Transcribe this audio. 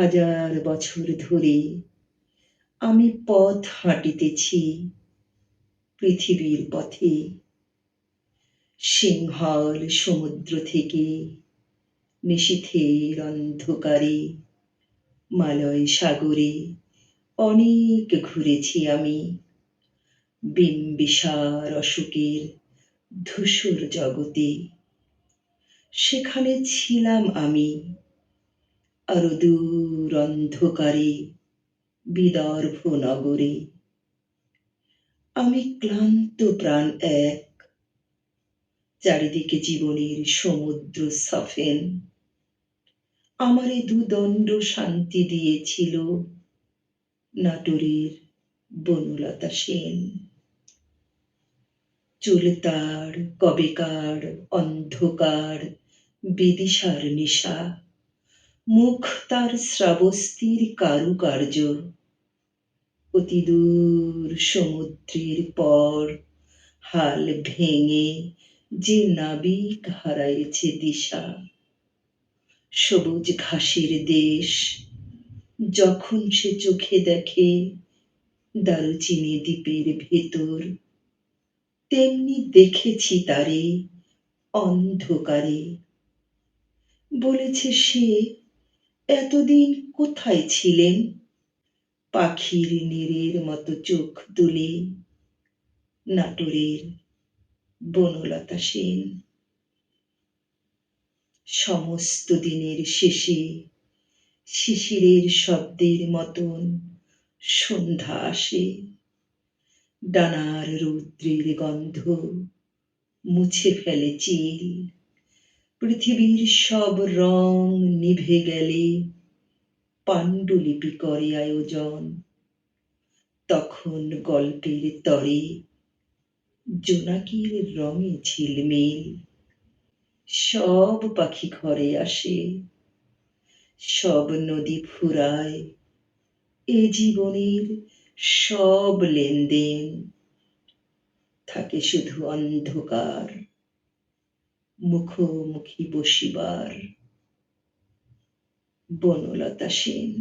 হাজার বছর ধরে আমি পথ হাঁটিতেছি পৃথিবীর পথে। সিংহল সমুদ্র থেকে নিশীথের অন্ধকারে মালয় সাগরে অনেক ঘুরেছি আমি। বিম্বিসার অশোকের ধূসর জগতে সেখানে ছিলাম আমি। আরো দূর অন্ধকারে বিদর্ভ নগরে আমি ক্লান্ত প্রাণ এক। চারিদিকে জীবনের সমুদ্র সফেন। আমারে দুদণ্ড শান্তি দিয়েছিল নাটোরের বনলতা সেন। চুল তার কবেকার অন্ধকার বিদিশার নিশা, মুখ তার শ্রাবস্তির কারুকার্য। অতি দূর সমুদ্রের পর হাল ভেঙে যে নাবিক হারাইছে দিশা। সবুজ ঘাসের দেশ যখন সে চোখে দেখে দারুচিনি দ্বীপের ভেতর, তেমনি দেখেছি তারে অন্ধকারে। বলেছে সে, এতদিন কোথায় ছিলেন? পাখির নীড়ের মতো চোখ তুলে নাটোরের বনলতা সেন। সমস্ত দিনের শেষে শিশিরের শব্দের মতন সন্ধ্যা আসে। ডানার রৌদ্রের গন্ধ মুছে ফেলে চিল। পৃথিবীর সব রং নিভে গেলে পাণ্ডুলিপি করে আয়োজন। তখন গল্পের তরে জোনাকির রঙে ঝিলমিল। সব পাখি ঘরে আসে, সব নদী ফুরায়। এ জীবনের সব লেনদেন থাকে শুধু অন্ধকার মুখোমুখি বসিবার। বনলতা সেন।